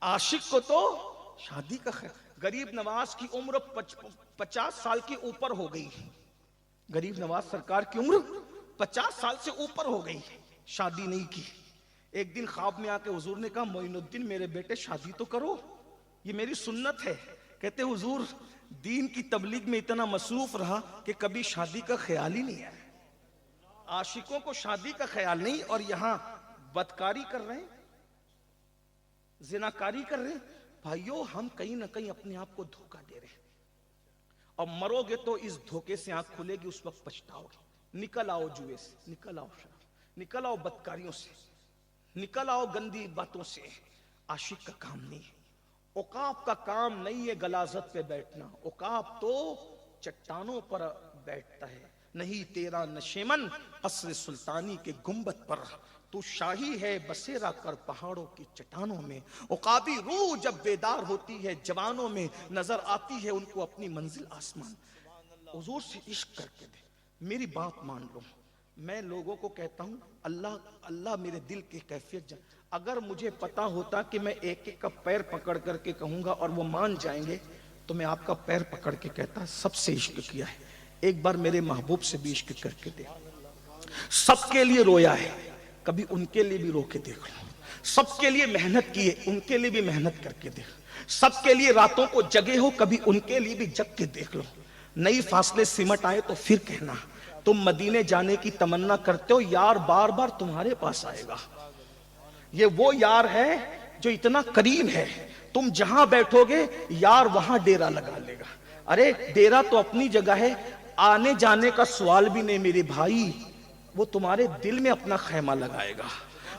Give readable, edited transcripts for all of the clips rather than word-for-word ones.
आशिक को तो शादी का गरीब नवाज की उम्र 50 साल के ऊपर हो गई। गरीब नवाज सरकार की उम्र 50 साल से ऊपर हो गई, शादी नहीं की। एक दिन ख्वाब में आके हुजूर ने कहा, मोइनुद्दीन मेरे बेटे शादी तो करो, ये मेरी सुन्नत है। कहते हुजूर दीन की तबलीग में इतना मसरूफ रहा कि कभी शादी का ख्याल ही नहीं आया। आशिकों को शादी का ख्याल नहीं, और यहां बदकारी कर रहे हैं, जिनाकारी कर रहे हैं। भाइयों, हम कहीं ना कहीं अपने आप को धोखा दे रहे हैं, और मरोगे तो इस धोखे से आंख खुलेगी, उस वक्त पछताओगे। निकल आओ जुए से, निकल आओ शराब, निकल आओ बदकारियों से, निकल आओ गंदी बातों से। आशिक का काम नहीं है, औकाफ का काम नहीं है गलाजत पे बैठना। औकाफ तो चट्टानों पर बैठता है। नहीं तेरा नशेमन असर सुल्तानी के गुंबद पर, तू शाही है बसेरा कर पहाड़ों की चट्टानों में। औकाबी रूह जब बेदार होती है जवानों में, नजर आती है उनको अपनी मंजिल आसमान। हुजूर से इश्क करके दे, मेरी बात मान लो। मैं लोगों को कहता हूं अल्लाह अल्लाह मेरे दिल की कैफियत जान। अगर मुझे पता होता कि मैं एक एक का पैर पकड़ करके कहूंगा और वो मान जाएंगे, तो मैं आपका पैर पकड़ के कहता सबसे इश्क किया है, एक बार मेरे महबूब से भी इश्क करके दे। सबके लिए रोया है, कभी उनके लिए भी रो के देख लो। सबके लिए मेहनत की है, उनके लिए भी मेहनत करके देख। सबके लिए रातों को जगे हो, कभी उनके लिए भी जग के देख लो। नई फासले सिमट आए तो फिर कहना, तुम मदीने जाने की तमन्ना करते हो, यार बार बार तुम्हारे पास आएगा। ये वो यार है जो इतना करीब है, तुम जहां बैठोगे यार वहां डेरा लगा लेगा। अरे डेरा तो अपनी जगह है, आने जाने का सवाल भी नहीं मेरे भाई। वो तुम्हारे दिल में अपना खैमा लगाएगा,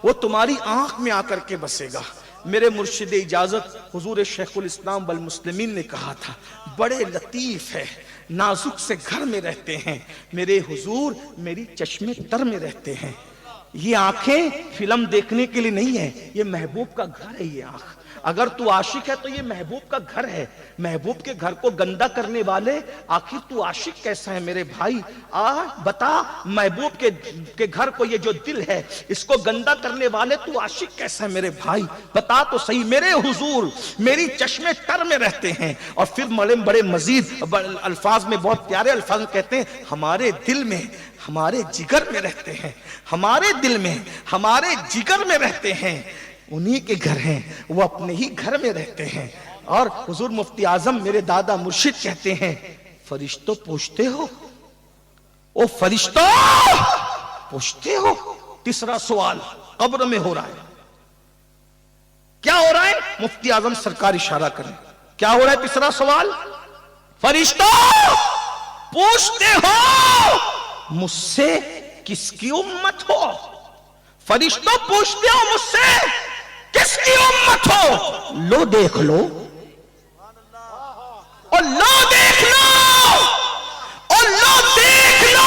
वो तुम्हारी आंख में आकर के बसेगा। मेरे मुर्शिद इजाजत हुजूर शेखुल इस्लाम वल मुस्लिमीन ने कहा था, बड़े लतीफ है, नाजुक से घर में रहते हैं मेरे हुजूर, मेरी चश्मे तर में रहते हैं। ये आंखें फिल्म देखने के लिए नहीं है, ये महबूब का घर है। ये आंख, अगर तू आशिक है तो ये महबूब का घर है। महबूब के घर को गंदा करने वाले, आखिर तू आशिक कैसा है मेरे भाई? बता, महबूब के घर को ये जो दिल है इसको गंदा करने वाले, तू आशिक कैसा है मेरे भाई? बता तो सही। मेरे हुजूर मेरी चश्मे तर में रहते हैं। और फिर बड़े मजीद अल्फाज में, बहुत प्यारे अल्फाज में कहते हैं, हमारे दिल में, हमारे जिगर में रहते हैं, हमारे दिल में, हमारे जिगर में रहते हैं। उन्हीं के घर हैं, वो अपने ही घर में रहते हैं। और हुजूर मुफ्ती आजम मेरे दादा मुर्शिद कहते हैं, फरिश्तों पूछते हो, ओ फरिश्तों पूछते हो। तीसरा सवाल कब्र में हो रहा है। क्या हो रहा है? मुफ्ती आजम सरकार इशारा करें, क्या हो रहा है? तीसरा सवाल, फरिश्तों पूछते हो मुझसे किसकी उम्मत हो? फरिश्तों पूछते हो मुझसे किसकी उम्मत हो? लो देख लो, और लो देख लो, और लो देख लो।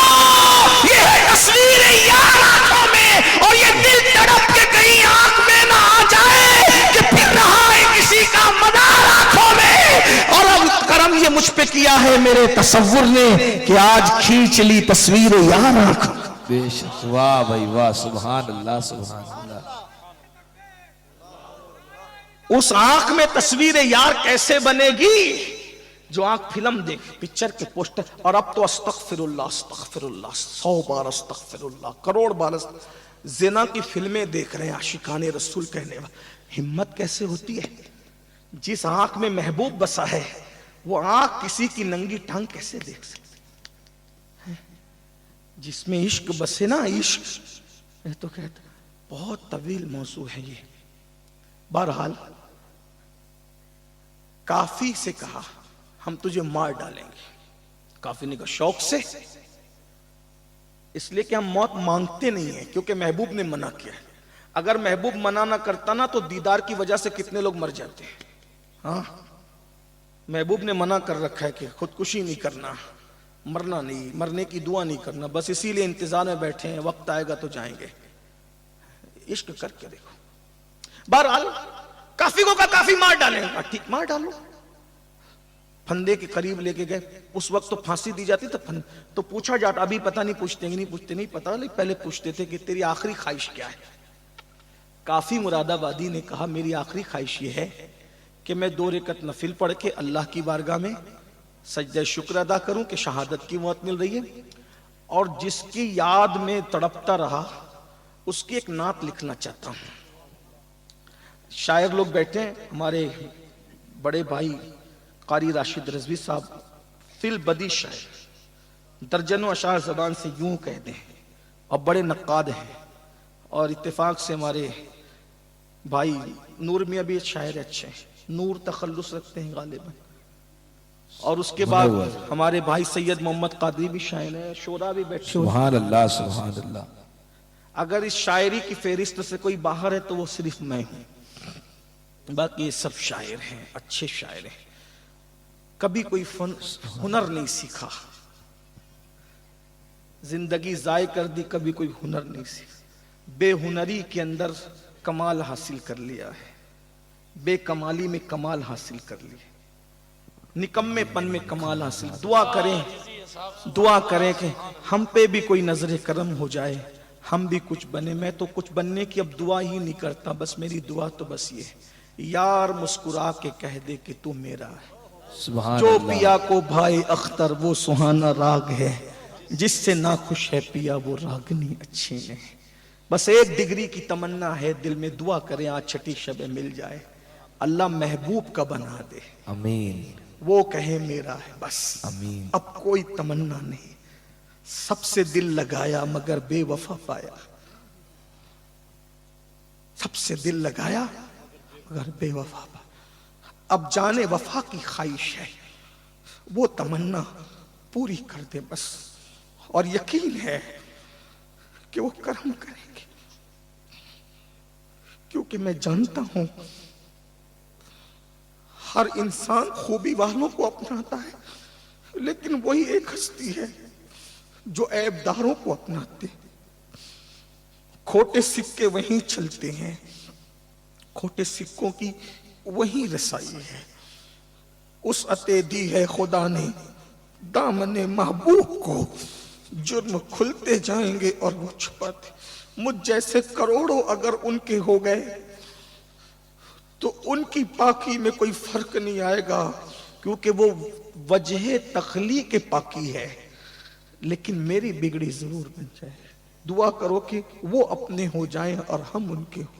ये है तस्वीर यार आंखों में, और ये दिल तड़प के कहीं आंख में ना आ जाए कि फिर रहा है किसी का मदार आंखों में। और अब करम ये मुझ पे किया है मेरे तसव्वुर ने कि आज खींच ली तस्वीर यार आंखों। बेशक, वाह भाई वाह, सुभान अल्लाह सुभान अल्लाह। उस आंख में तस्वीर यार कैसे बनेगी? जो आंख फिल्म देख, पिक्चर के पोस्टर, और अब तो अस्तगफिरुल्लाह अस्तगफिरुल्लाह, 100 बार अस्तगफिरुल्लाह, करोड़ बार ज़िना की फिल्में देख रहे हैं आशिकाने रसूल कहने वाले। हिम्मत कैसे होती है? जिस आंख में महबूब बसा है वो आंख किसी की नंगी टांग कैसे देख सकती है? जिसमें इश्क बसे ना, इश्क, मैं तो कहता बहुत तवील मौजू है ये। बहरहाल काफी से कहा, हम तुझे मार डालेंगे। काफी ने कहा शौक से, इसलिए कि हम मौत मांगते नहीं है, क्योंकि महबूब ने मना किया है। अगर महबूब मना ना करता ना, तो दीदार की वजह से कितने लोग मर जाते हैं। हाँ, महबूब ने मना कर रखा है कि खुदकुशी नहीं करना, मरना नहीं, मरने की दुआ नहीं करना, बस इसीलिए इंतजार में बैठे हैं, वक्त आएगा तो जाएंगे। इश्क करके देखो। बहरहाल काफी को का काफी मार डालेंगे, ठीक मार डालो। फंदे के करीब लेके गए, उस वक्त तो फांसी दी जाती तो पूछा जाता, अभी पता नहीं पूछते नहीं पता, लेकिन पहले पूछते थे कि तेरी आखिरी ख्वाहिश क्या है। काफी मुरादाबादी ने कहा मेरी आखिरी ख्वाहिश ये है कि मैं 2 रकअत नफिल पढ़ के अल्लाह की बारगाह में सजदे शुक्र अदा करूं कि शहादत की मौत मिल रही है, और जिसकी याद में तड़पता रहा उसकी एक नात लिखना चाहता हूं। शायर लोग बैठे हैं, हमारे बड़े भाई कारी राशिद रजवी साहब फिल बदी शायर, दर्जनों अशार ज़बान से यूं कह दें, और बड़े नक्काद हैं। और इत्तेफाक से हमारे भाई नूर मियां भी शायर अच्छे हैं, नूर तखल्लुस रखते हैं गालिबन। और उसके बाद हमारे भाई सैयद मोहम्मद कादरी भी शायर है, शोरा भी बैठे। सुभान अल्लाह सुभान अल्लाह। अगर इस शायरी की फेरिस्त से कोई बाहर है तो वो सिर्फ मैं हूं, बाकी ये सब शायर हैं, अच्छे शायर हैं। कभी कोई हुनर नहीं सीखा, जिंदगी जाय कर दी, कभी कोई हुनर नहीं सीखा। बेहुनरी के अंदर कमाल हासिल कर लिया है, बेकमाली में कमाल हासिल कर लिया, निकम्मेपन में कमाल हासिल। दुआ करें कि हम पे भी कोई नजर करम हो जाए, हम भी कुछ बने। मैं तो कुछ बनने की अब दुआ ही नहीं करता, बस मेरी दुआ तो बस ये है, यार मुस्कुरा के कह दे कि तू मेरा है। जो पिया को भाई अख्तर वो सुहाना राग है, जिससे ना खुश है पिया वो रागनी अच्छी है। बस एक डिग्री की तमन्ना है दिल में, दुआ करें आज छठी शबे मिल जाए, अल्लाह महबूब का बना दे, आमीन। वो कहे मेरा है बस, आमीन। अब कोई तमन्ना नहीं। सबसे दिल लगाया मगर बेवफा पाया, सबसे दिल लगाया मगर बेवफा पाया। अब जाने वफा की ख्वाहिश है, वो तमन्ना पूरी कर दे बस, और यकीन है कि वो कर्म करेंगे, क्योंकि मैं जानता हूं हर इंसान खूबी वालों को अपनाता है, लेकिन वही एक हस्ती है जो ऐबदारों को अपनाते। खोटे सिक्के वहीं चलते हैं, खोटे सिक्कों की वही रसाई है। उस अते दी है खुदा ने दामने महबूब को, जुर्म खुलते जाएंगे और वो छुपाते। मुझ जैसे करोड़ों अगर उनके हो गए तो उनकी पाकी में कोई फर्क नहीं आएगा, क्योंकि वो वजह तखलीक पाकी है, लेकिन मेरी बिगड़ी जरूर बन जाए। दुआ करो कि वो अपने हो जाएं और हम उनके हो।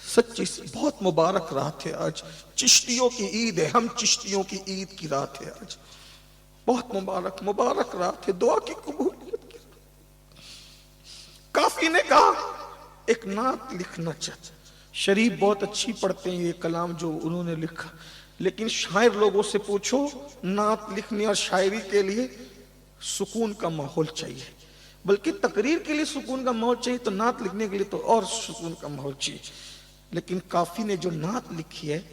सच्ची बहुत मुबारक रात है आज, चिश्तियों की ईद है, हम चिश्तियों की ईद की रात है आज, बहुत मुबारक मुबारक रात है, दुआ की कबूलियत की। काफी ने कहा एक नात लिखना चाहता। शरीफ बहुत अच्छी पढ़ते हैं ये कलाम जो उन्होंने लिखा, लेकिन शायर लोगों से पूछो नात लिखने और शायरी के लिए सुकून का माहौल चाहिए, बल्कि तकरीर के लिए सुकून का माहौल चाहिए, तो नात लिखने के लिए तो और सुकून का माहौल चाहिए। लेकिन काफी ने जो नात लिखी है,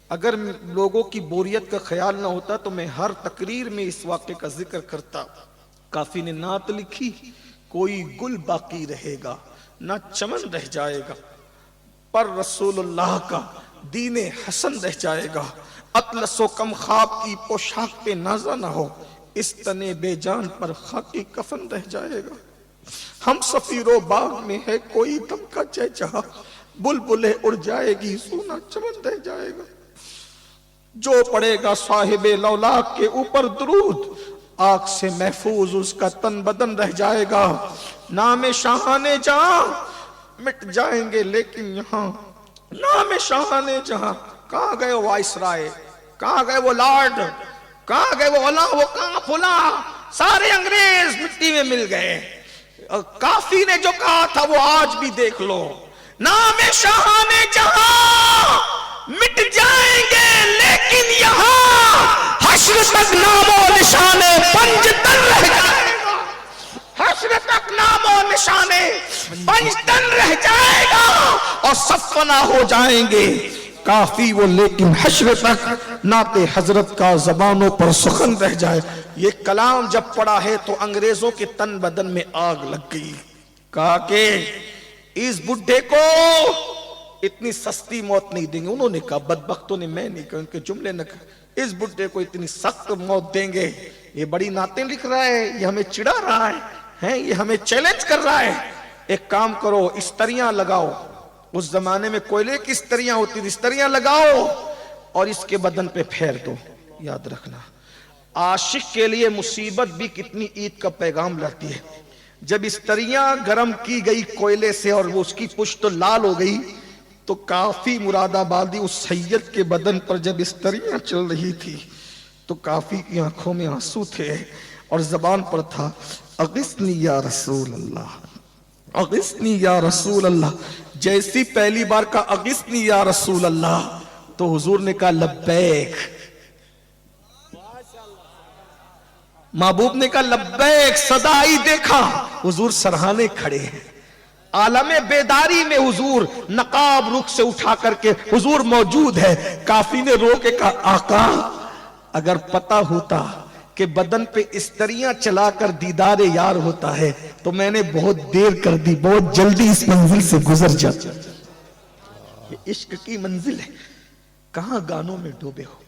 अगर लोगों की बोरियत का ख्याल ना होता तो मैं हर तकरीर में इस वाक़े का जिक्र करता। काफी ने नात लिखी, कोई गुल बाकी रहेगा ना चमन रह जाएगा, पर रसूलुल्लाह का दीने हसन रह जाएगा। अतलसो कम ख्वाब की पोशाक पे नाजा ना हो, इस तने बेजान पर खाकी कफन रह जाएगा। हम सफीरो बाग में है कोई दम का चहचहा, बुलबुलें उड़ जाएगी सोना चमन रह जाएगा। जो पड़ेगा साहिबे लौलाक के ऊपर दुरूद, आग से महफूज उसका तन बदन रह जाएगा। नामे शाहाने जहां मिट जाएंगे लेकिन यहाँ नामे शाहाने जहां। कहाँ गए वो वाइसराय, कहाँ गए वो लॉर्ड, कहाँ गए वो अला, वो कहाँ फुला, सारे अंग्रेज मिट्टी में मिल गए। काफी ने जो कहा था वो आज भी देख लो, नामे शाहाने जहां मिट जाएंगे लेकिन यहाँ हश्र तक नामो निशाने पंजतन रह जाएगा। हश्र तक नामो निशाने पंजतन रह जाएगा और सब फना हो जाएंगे। काफी वो लेकिन हश्र तक नाते हजरत का जबानों पर सुखन रह जाए। ये कलाम जब पढ़ा है तो अंग्रेजों के तन बदन में आग लग गई। कहा कि इस बुढ़े को इतनी सस्ती मौत नहीं देंगे। उन्होंने कहा, बदबख्तों ने, मैं नहीं कहा, उनके जुमले न कहा, इस बुढ़े को इतनी सख्त मौत देंगे। ये बड़ी नातें लिख रहा है, ये हमें चिढ़ा रहा है, ये हमें चैलेंज कर रहा है। एक काम करो, इस्तरियां लगाओ, उस जमाने में कोयले की इस्तरियां होती थी, इस्तरियां लगाओ और इसके बदन पे फेर दो। याद रखना, आशिक के लिए मुसीबत भी कितनी ईद का पैगाम लाती है। जब इस्तरियां गर्म की गई कोयले से और वो उसकी पुष्ट तो लाल हो गई, तो काफी मुरादाबादी उस सैयद के बदन पर जब इस्तरियां चल रही थी तो काफी की आंखों में आंसू थे और जबान पर था अगिस्नी या रसूल अल्लाह, अगिस्नी या रसूल अल्लाह। जैसी पहली बार का अगिस्नी या रसूल अल्लाह, तो हुजूर ने कहा लब्बैक, महबूब ने कहा लब्बैक, सदाई देखा। हुजूर सरहाने खड़े हैं, आलमे बेदारी में हुजूर नकाब रुख से उठा करके हुजूर मौजूद है। काफी ने रो के कहा आका, अगर पता होता कि बदन पे इस्तरियां चलाकर दीदार यार होता है तो मैंने बहुत देर कर दी, बहुत जल्दी इस मंजिल से गुजर जाता। ये इश्क की मंजिल है। कहां गानों में डूबे हो,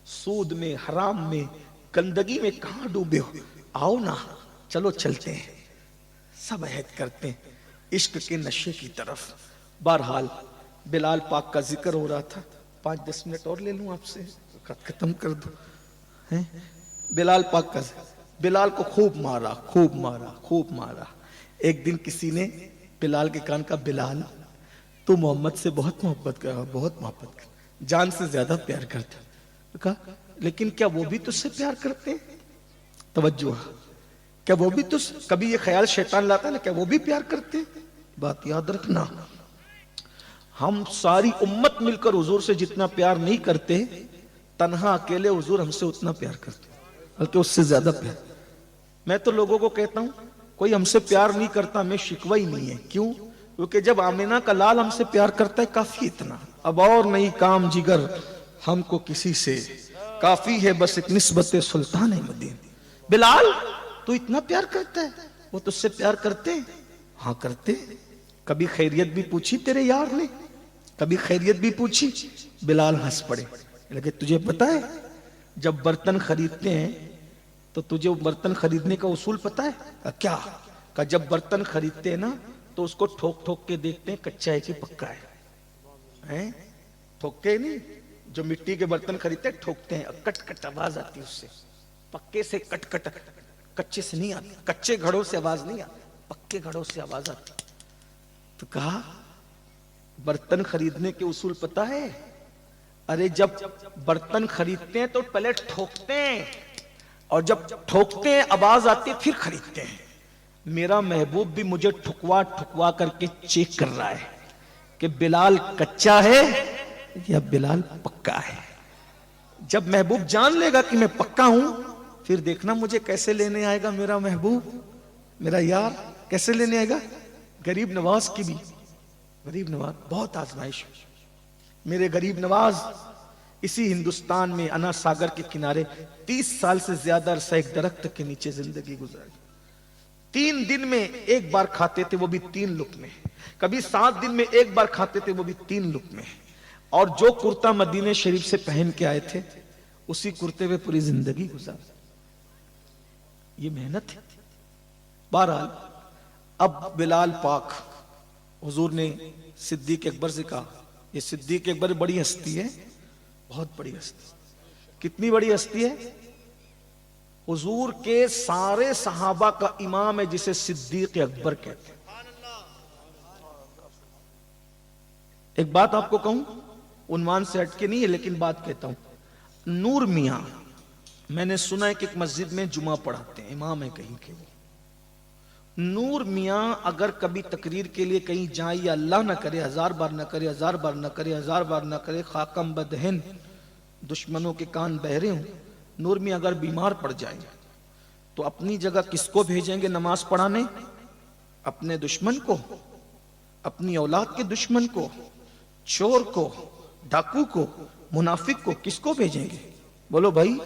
सूद में, हराम में, गंदगी में कहां डूबे हो? आओ ना, चलो चलते हैं, सब अहद करते हैं इश्क के नशे की तरफ। बहरहाल बिलाल पाक का जिक्र हो रहा था, 5-10 मिनट और ले लूं आपसे, खत्म कर दो। हैं बिलाल पाक का, बिलाल को खूब मारा, खूब मारा, खूब मारा। एक दिन किसी ने बिलाल के कान का, बिलाल तू मोहम्मद से बहुत मोहब्बत कर, बहुत मोहब्बत कर, जान से ज्यादा प्यार करता। तो कहा लेकिन क्या वो भी तुझसे प्यार करते हैं? तवज्जो, क्या वो भी तुझ, कभी ये ख्याल शैतान लाता है ना, क्या वो भी प्यार करते हैं? बात याद रखना, हम सारी उम्मत मिलकर हुजूर से जितना प्यार नहीं करते, तन्हा अकेले हुजूर हमसे उतना प्यार करते, बल्कि उससे ज्यादा प्यार। मैं तो लोगों को कहता हूं कोई हमसे प्यार नहीं करता, हमें शिकवा ही नहीं है। क्यों? क्योंकि जब आमिना का लाल हमसे प्यार करता है काफी, इतना, अब और नहीं काम जिगर हमको किसी से, काफी है बस एक निस्बत सुल्तान मदीना। बिलाल तू इतना प्यार करता है, वो तुझसे प्यार करते हैं? हाँ करते। कभी खैरियत भी पूछी तेरे यार ने? कभी खैरियत भी पूछी? बिलाल हंस पड़े, लेकिन तुझे पता है जब बर्तन खरीदते हैं तो तुझे बर्तन खरीदने का उसूल पता है? क्या? का जब बर्तन खरीदते हैं ना तो उसको ठोक ठोक के देखते हैं कच्चा है कि पक्का है? ठोक के नहीं, जो मिट्टी के बर्तन खरीदते हैं ठोकते हैं, कट कट आवाज आती है उससे, पक्के से कट कट, कच्चे से नहीं आती, कच्चे घड़ों से आवाज नहीं आती, पक्के घड़ों से आवाज आती। तो कहा बर्तन खरीदने के उसूल पता है? अरे जब बर्तन खरीदते हैं तो पहले ठोकते हैं, और जब ठोकते हैं आवाज आती है फिर खरीदते हैं। मेरा महबूब भी मुझे ठुकवा ठुकवा करके चेक कर रहा है कि बिलाल कच्चा है या बिलाल पक्का है। जब महबूब जान लेगा कि मैं पक्का हूं, फिर देखना मुझे कैसे लेने आएगा मेरा महबूब, मेरा यार कैसे लेने आएगा। गरीब नवाज की भी, गरीब नवाज बहुत आजमाइश, मेरे गरीब नवाज इसी हिंदुस्तान में अना सागर के किनारे 30 साल से ज्यादा अरसा एक दरख्त के नीचे जिंदगी गुजारी। 3 दिन में एक बार खाते थे, वो भी 3 लुक़्मे, कभी 7 दिन में एक बार खाते थे, वो भी 3 लुक़्मे। और जो कुर्ता मदीने शरीफ से पहन के आए थे उसी कुर्ते में पूरी जिंदगी गुजारी। ये मेहनत है। बहरहाल अब बिलाल पाक, हुजूर ने सिद्दीक अकबर से कहा, ये सिद्दीक अकबर बड़ी हस्ती है, बहुत बड़ी हस्ती। कितनी बड़ी हस्ती है? हुजूर के सारे सहाबा का इमाम है, जिसे सिद्दीक अकबर कहते हैं। एक बात आपको कहूं, उन्वान से हटके नहीं है लेकिन बात कहता हूं। नूर मियां, मैंने सुना है कि एक मस्जिद में जुमा पढ़ाते हैं, इमाम है कहीं के। नूर मियां अगर कभी तकरीर के लिए कहीं जाए, या अल्लाह ना करे, 1000 बार ना करे, 1000 बार ना करे, 1000 बार ना करे, खाकम बदहन, दुश्मनों के कान बहरे हों, नूर मियां अगर बीमार पड़ जाए तो अपनी जगह किसको भेजेंगे नमाज पढ़ाने? अपने दुश्मन को, अपनी औलाद के दुश्मन को, चोर को, डाकू को, मुनाफिक को, किसको भेजेंगे? बोलो भाई,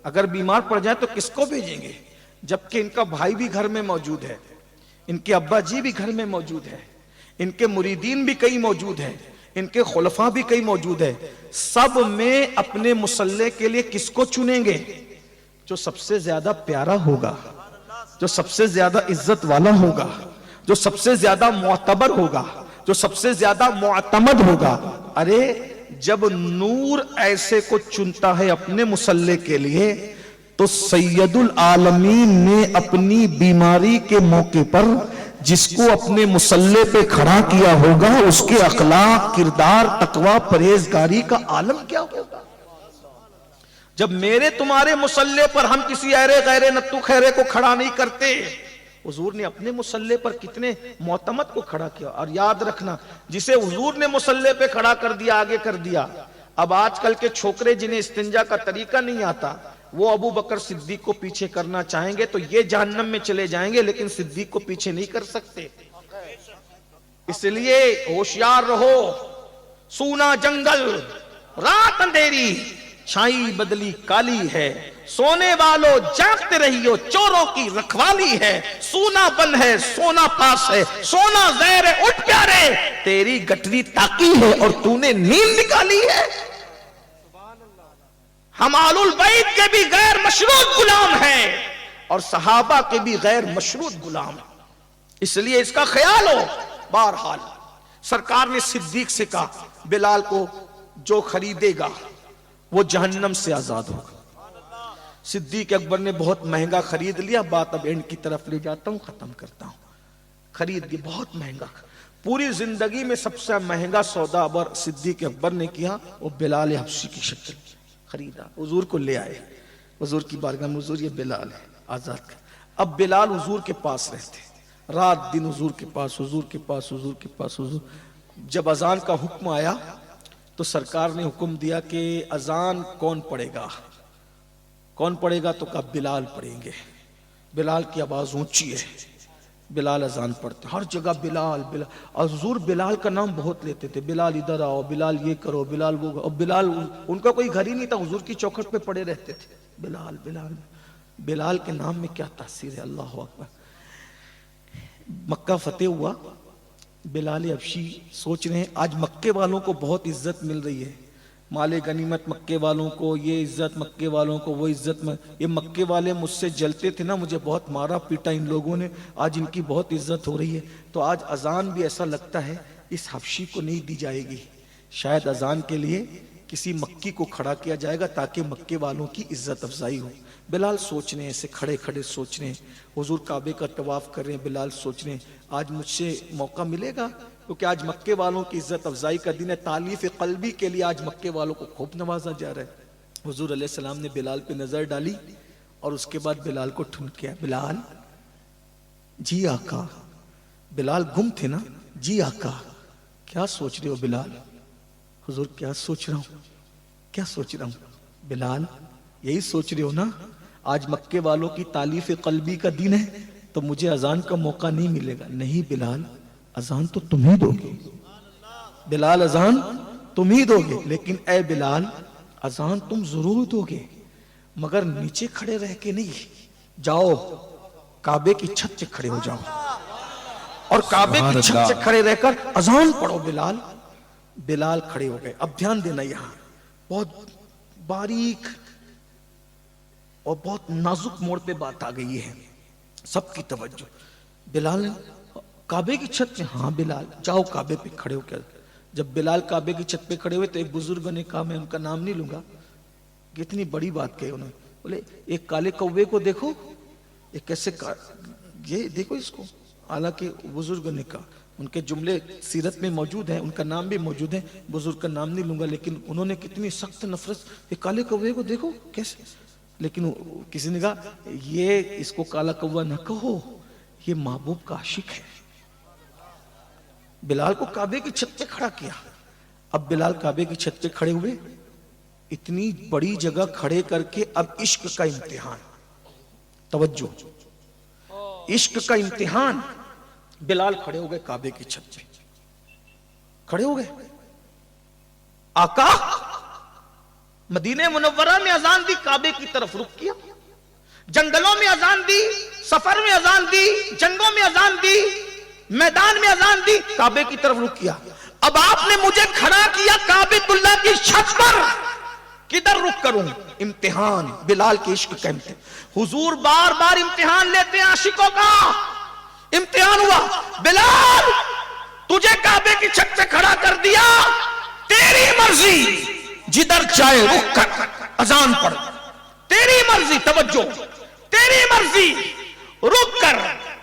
अगर बीमार पड़ जाए तो किसको भेजेंगे? जबकि इनका भाई भी घर में मौजूद है, इनके अब्बा जी भी घर में मौजूद है, इनके मुरीदीन भी कई मौजूद है, इनके खुलफा भी कई मौजूद है। सब में अपने मुसल्ले के लिए किसको चुनेंगे? जो सबसे ज्यादा प्यारा होगा, जो सबसे ज्यादा इज्जत वाला होगा, जो सबसे ज्यादा मोतबर होगा, जो सबसे ज्यादा मुअतमद होगा। अरे जब नूर ऐसे को चुनता है अपने मुसल्ले के लिए, तो सैयदुल आलमीन ने अपनी बीमारी के मौके पर जिसको अपने मुसल्ले पे खड़ा किया होगा, उसके अखलाक, किरदार, तकवा, परहेजगारी का आलम क्या होगा। जब मेरे तुम्हारे मुसल्ले पर हम किसी अरे गैरे नत्तू खैरे को खड़ा नहीं करते, हुजूर ने अपने मुसल्ले पर कितने मोतमद को खड़ा किया। और याद रखना, जिसे हुजूर ने मुसल्ले पे खड़ा कर दिया, आगे कर दिया। अब आजकल के छोकरे जिन्हें इस्तिंजा का तरीका नहीं आता, वो अबू बकर सिद्दीक को पीछे करना चाहेंगे तो ये जहन्नम में चले जाएंगे, लेकिन सिद्दीक को पीछे नहीं कर सकते। इसलिए होशियार रहो। सूना जंगल, रात अंधेरी, छाई बदली काली है, सोने वालों जागते रहियो, चोरों की रखवाली है। सूना बन है, सोना पास है, सोना ज़हर है, उठ प्यारे, तेरी गठरी ताकी है और तूने नींद निकाली है। हम आलुल बैत के भी गैर मशरूत गुलाम हैं और सहाबा के भी गैर मशरूत गुलाम, इसलिए इसका ख्याल हो। बहरहाल सरकार ने सिद्दीक से कहा, बिलाल को जो खरीदेगा वो जहन्नम से आजाद होगा। सिद्दीक अकबर ने बहुत महंगा खरीद लिया। बात अब एंड की तरफ ले जाता हूं, खत्म करता हूं। खरीद के बहुत महंगा, पूरी जिंदगी में सबसे महंगा सौदा अबर सिद्दीक अकबर ने किया, वो बिलाल हबशी की शक्ल खरीदा, हुजूर को ले आए। हुजूर की बारगाह में, हुजूर ये बिलाल है, आजाद कर। अब बिलाल हुजूर के पास रहते, रात दिन हुजूर के पास, हुजूर के पास, हुजूर के पास, हुजूर। जब अजान का हुक्म आया तो सरकार ने हुक्म दिया कि अजान कौन पढ़ेगा, कौन पढ़ेगा, तो कहा बिलाल पढ़ेंगे। बिलाल की आवाज ऊंची है, बिलाल अजान पढ़ते, हर जगह बिलाल बिलाल। और हुजूर बिलाल का नाम बहुत लेते थे, बिलाल इधर आओ, बिलाल ये करो, बिलाल वो। और बिलाल, उनका कोई घर ही नहीं था, हुजूर की चौखट पे पड़े रहते थे। बिलाल बिलाल, बिलाल के नाम में क्या तासीर है, अल्लाह अकबर। मक्का फतेह हुआ, बिलाल हबशी सोच रहे हैं आज मक्के वालों को बहुत इज्जत मिल रही है, माले गनीमत मक्के वालों को, ये इज्जत मक्के वालों को, वो इज्जत में। ये मक्के वाले मुझसे जलते थे ना, मुझे बहुत मारा पीटा इन लोगों ने, आज इनकी बहुत इज्जत हो रही है। तो आज अजान भी ऐसा लगता है इस हबशी को नहीं दी जाएगी, शायद अजान के लिए किसी मक्की को खड़ा किया जाएगा ताकि मक्के वालों की इज्जत अफजाई हो। बिलाल सोच रहे हैं, ऐसे खड़े खड़े सोच रहे हैं। हुजूर काबे का तवाफ कर रहे हैं, बिलाल सोच रहे हैं आज मुझसे मौका मिलेगा, क्योंकि आज मक्के वालों की इज्जत अफजाई का दिन है, तालीफ कल्बी के लिए आज मक्के वालों को खूब नवाजा जा रहा है। हुजूर अलैहिस्सलाम ने बिलाल पे नजर डाली और उसके बाद बिलाल को ठुन किया, बिलाल जी आका। बिलाल गुम थे ना, जी आका क्या सोच रहे हो बिलाल? हुजूर क्या सोच रहा हूं, क्या सोच रहा हूं बिलाल? यही सोच रहे हो ना, आज मक्के वालों की तालीफ कल्बी का दिन है तो मुझे अजान का मौका नहीं मिलेगा। नहीं बिलाल, अजान तो तुम ही दोगे, बिलाल अजान तुम ही दोगे, लेकिन ए बिलाल अजान तुम जरूर दोगे, मगर नीचे खड़े रह के नहीं, जाओ काबे की छत से खड़े हो जाओ और काबे की छत से खड़े रहकर अजान पढ़ो। बिलाल बिलाल खड़े हो गए। अब ध्यान देना, यहां बहुत बारीक और बहुत नाजुक मोड़ पे बात आ गई है, सबकी तवज्जो। बिलाल काबे की छत पे, हाँ बिलाल जाओ काबे पे खड़े हो कर। जब बिलाल काबे की छत पे खड़े हुए तो एक बुजुर्ग ने कहा, मैं उनका नाम नहीं लूंगा, कितनी बड़ी बात कही उन्होंने। बोले एक काले कौवे को देखो, ये कैसे ये देखो इसको। हालांकि बुजुर्ग ने कहा, उनके जुमले सीरत में मौजूद हैं, उनका नाम भी मौजूद है, बुजुर्ग का नाम नहीं लूंगा, लेकिन उन्होंने कितनी सख्त नफरत, ये काले कौवे को देखो कैसे। लेकिन किसी ने कहा ये इसको काला कौवा न कहो, ये महबूब का आशिक है। बिलाल को काबे की छत पे खड़ा किया। अब बिलाल काबे की छत पे खड़े हुए, इतनी बड़ी जगह खड़े करके अब इश्क का इम्तिहान, तवज्जो, इश्क का इम्तिहान। बिलाल खड़े हो गए काबे की छत पे, खड़े हो गए। आका मदीने मुनव्वरा में अजान दी, काबे की तरफ रुख किया, जंगलों में अजान दी, सफर में अजान दी, जंगों में अजान दी, मैदान में अजान दी, काबे की तरफ रुख किया। अब आपने मुझे खड़ा किया काबेतुल्लाह की छत पर, किधर रुख करूं? इम्तिहान, बिलाल के इश्क का इम्तिहान। हुजूर बार बार इम्तिहान लेते हैं आशिकों का। इम्तिहान हुआ, बिलाल तुझे काबे की छत पे खड़ा कर दिया, तेरी मर्जी, जिधर चाहे रुक कर अजान पढ़, तेरी मर्जी, तवज्जो, तेरी मर्जी, रुक कर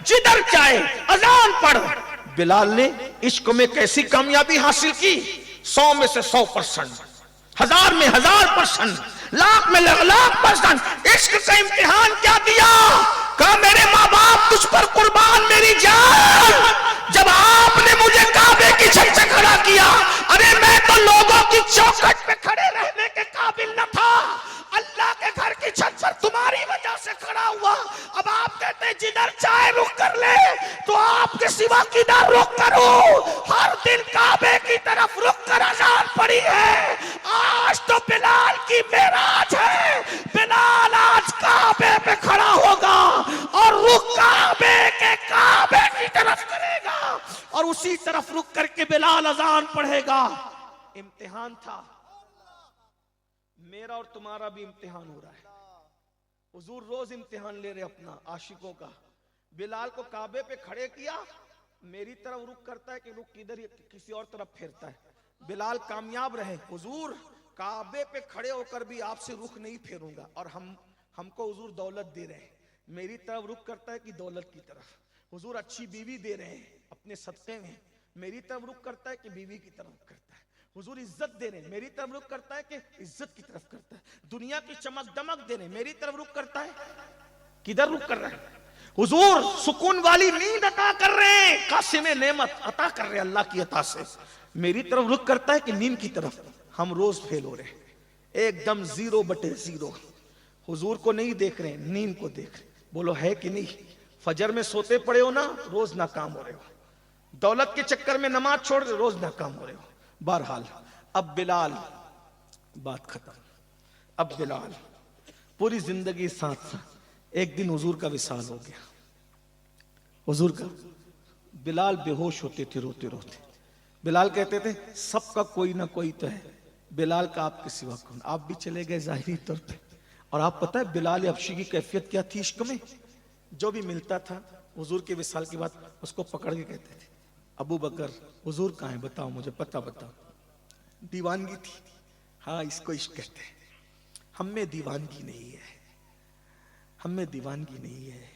जिधर चाहे अजान पढ़। बिलाल ने इश्क में कैसी कामयाबी हासिल की? 100 में से 100%, 1000 में 1000%, लाख में लाख%। इश्क का इम्तिहान क्या दिया? कहा मेरे माँ बाप तुझ पर कुर्बान, मेरी जान, जब आपने मुझे काबे की छत से खड़ा किया, अरे मैं तो लोगों की चौखट पे खड़े रहने के काबिल न था, अल्लाह के घर की छत पर तुम्हारी वजह से खड़ा हुआ। अब आप कहते हैं जिधर चाहे रुक कर ले, तो आपके सिवा किधर रुक करूं? हर दिन काबे की तरफ रुक कर अजान पड़ी है। आज तो बिलाल की मेराज है, बिलाल आज काबे पे खड़ा होगा और रुक काबे की तरफ करेगा और उसी तरफ रुक करके बिलाल अजान पढ़ेगा। इम्तिहान था, मेरा और तुम्हारा भी इम्तिहान हो रहा है। हुजूर रोज इम्तिहान ले रहे अपना आशिकों का। बिलाल को काबे पे खड़े किया, मेरी तरफ रुक करता है कि रुक किधर, किसी और तरफ फेरता है। बिलाल कामयाब रहे। हुजूर काबे पे खड़े होकर भी आपसे रुख नहीं फेरूंगा, और हमको हुजूर दौलत दे रहे हैं, मेरी तरफ रुख करता है कि दौलत की तरफ। हुजूर अच्छी बीवी दे रहे हैं अपने सदक़े में, मेरी तरफ रुख करता है कि बीवी की तरफ करता है। हुजूर इज्जत दे रहे हैं, मेरी तरफ रुख करता है कि इज्जत की तरफ करता है। दुनिया की चमक दमक दे रहे हैं, मेरी तरफ रुख करता है, किधर रुख कर रहा है? हुजूर सुकून वाली नींद अता कर रहे हैं, कासिम नेमत अता कर रहे हैं अल्लाह की अता से, मेरी तरफ रुख करता है कि नींद की तरफ। हम रोज फेल हो रहे हैं, एकदम 0/0। हुजूर को नहीं देख रहे, नींद को देख रहे। बोलो है कि नहीं? फजर में सोते पड़े हो ना, रोज नाकाम हो रहे हो। दौलत के चक्कर में नमाज छोड़ रहे, रोज नाकाम हो रहे हो। बहरहाल अब बिलाल, बात खत्म। अब बिलाल पूरी जिंदगी साथ साथ, एक दिन हुजूर का विसाल हो गया। हुजूर का, बिलाल बेहोश होते थे रोते रोते। बिलाल कहते थे सबका कोई ना कोई तो है, बिलाल का आपके सिवा कौन? आप भी चले गए जाहिरी तौर पे। और आप पता है बिलाल हबशी की कैफियत क्या थी इश्क में? जो भी मिलता था हुजूर के विसाल के बाद उसको पकड़ के कहते थे अबू बकर हुजूर कहाँ है, बताओ मुझे, पता बताओ। दीवानगी थी। हाँ इसको इश्क कहते हैं। हम में दीवानगी नहीं है, हम में दीवानगी नहीं है।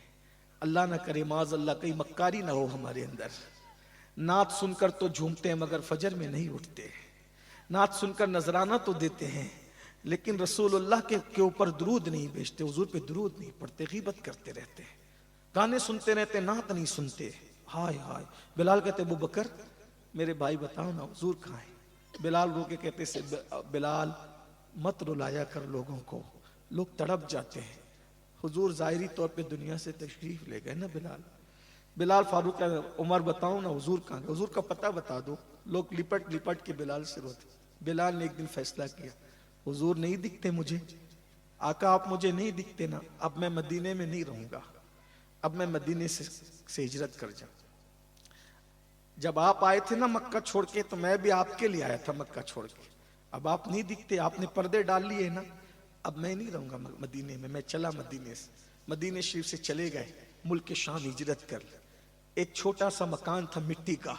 अल्लाह ना करे माज अल्लाह कहीं मक्कारी ना हो हमारे अंदर। नात सुनकर तो झूमते हैं मगर फजर में नहीं उठते। नात सुनकर नजराना तो देते हैं लेकिन रसूलुल्लाह के ऊपर दुरूद नहीं भेजते, हुजूर पे दुरूद नहीं पढ़ते, गीबत करते रहते हैं, गाने सुनते रहते, नात नहीं सुनते। हाय हाय। बिलाल कहते अबू बकर मेरे भाई बताओ ना हुजूर कहाँ है? बिलाल रो के कहते से बिलाल मत रुलाया कर लोगों को, लोग तड़प जाते हैं। हुजूर जाहिरी तौर पे दुनिया से तशरीफ ले गए ना बिलाल। बिलाल फारूक उमर बताओ ना हुजूर कहाँ गए, हुजूर का पता बता दो। लोग लिपट लिपट के बिलाल से रोते। बिलाल ने एक दिन फैसला किया हुजूर नहीं दिखते मुझे, आका आप मुझे नहीं दिखते ना, अब मैं मदीने में नहीं रहूंगा, अब मैं मदीने से हिजरत कर जाऊं। जब आप आए थे ना मक्का छोड़ के, तो मैं भी आपके लिए आया था मक्का छोड़ के। अब आप नहीं दिखते, आपने पर्दे डाल लिए ना, अब मैं नहीं रहूंगा मदीने में। मैं चला मदीने से, मदीने शरीफ से चले गए, मुल्क के शाम हिजरत कर। एक छोटा सा मकान था मिट्टी का,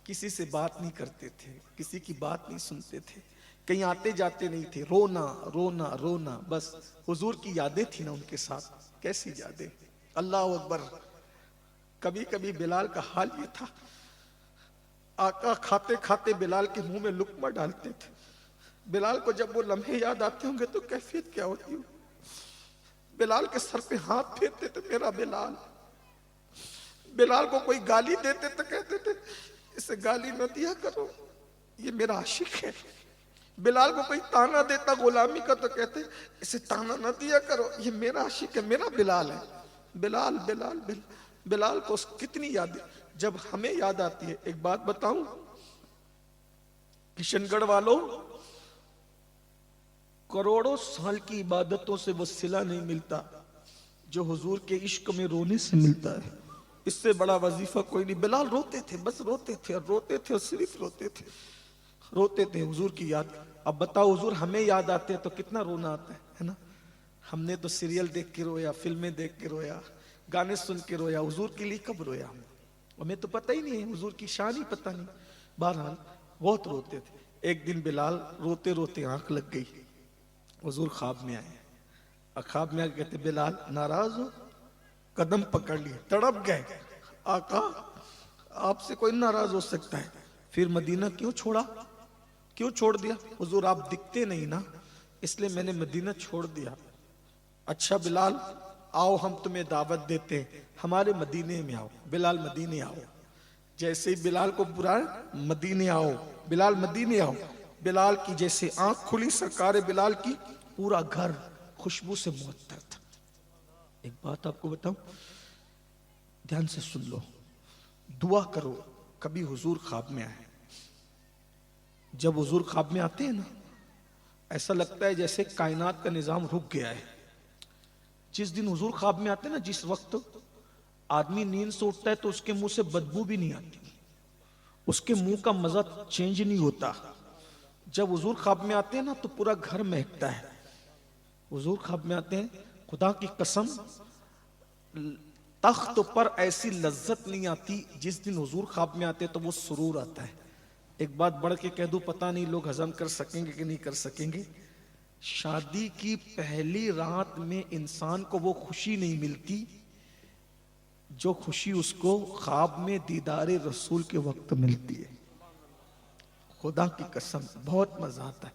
किसी से बात नहीं करते थे, किसी की बात नहीं सुनते थे, कहीं आते जाते नहीं थे, रोना रोना रोना, बस हुजूर की यादें थी ना उनके साथ। कैसी यादें, अल्लाह अकबर। कभी कभी बिलाल का हाल ये था, आका खाते खाते बिलाल के मुंह में लुकमा डालते थे। बिलाल को जब वो लम्हे याद आते होंगे तो कैफियत क्या होती हो। बिलाल के सर पे हाथ फेरते थे, मेरा बिलाल। बिलाल को कोई गाली देते तो कहते थे इसे गाली न दिया करो, ये मेरा आशिक है। बिलाल को कोई ताना देता गुलामी का तो कहते इसे ताना न दिया करो, ये मेरा आशिक है, मेरा बिलाल है। बिलाल बिलाल बिलाल, बिलाल को कितनी यादें जब हमें याद आती है। एक बात बताऊं किशनगढ़ वालों, करोड़ों साल की इबादतों से वो सिला नहीं मिलता जो हुजूर के इश्क में रोने से मिलता है। इससे बड़ा वजीफा कोई नहीं। बिलाल रोते थे, बस रोते थे और रोते थे और सिर्फ रोते थे, रोते थे हुजूर की याद। अब बताओ हुजूर हमें याद आते हैं तो कितना रोना आता है ना। हमने तो सीरियल देख के रोया, फिल्में देख के रोया, गाने सुन के रोया, हुजूर के लिए कब रोया हमने? हमें तो पता ही नहीं है, हुजूर की शान ही पता नहीं। बहरहाल बहुत रोते थे। एक दिन बिलाल रोते रोते आंख लग गई, हुजूर ख्वाब में आए और ख्वाब में आके कहते बिलाल नाराज हो? कदम पकड़ लिए, तड़प गए, आका आपसे कोई नाराज हो सकता है, फिर मदीना क्यों छोड़ा, क्यों छोड़ दिया? हुजूर आप दिखते नहीं ना, इसलिए मैंने मदीना छोड़ दिया। अच्छा बिलाल आओ हम तुम्हें दावत देते हैं, हमारे मदीने में आओ। बिलाल मदीने आओ। जैसे ही बिलाल को बुलाया, मदीने आओ बिलाल, मदीने आओ। बिलाल की जैसे आंख खुली, सरकार बिलाल की, पूरा घर खुशबू से मुअत्तर था। एक बात आपको बताऊं, ध्यान से सुन लो, दुआ करो कभी हुजूर ख्वाब में आए। जब हुजूर ख्वाब में आते हैं ना, ऐसा लगता है जैसे कायनात का निजाम रुक गया है। जिस दिन हुजूर ख्वाब में आते हैं ना, जिस वक्त आदमी नींद से उठता है तो उसके मुंह से बदबू भी नहीं आती, उसके मुंह का मजा चेंज नहीं होता। जब हुजूर ख्वाब में आते हैं ना तो पूरा घर महकता है। हुजूर ख्वाब में आते हैं, खुदा की कसम तख्त पर ऐसी लज्जत नहीं आती जिस दिन हुजूर ख्वाब में आते तो वो सुरूर आता है। एक बात बढ़ के कह दूं, पता नहीं लोग हजम कर सकेंगे कि नहीं कर सकेंगे, शादी की पहली रात में इंसान को वो खुशी नहीं मिलती जो खुशी उसको ख्वाब में दीदारे रसूल के वक्त मिलती है। खुदा की कसम बहुत मजा आता है।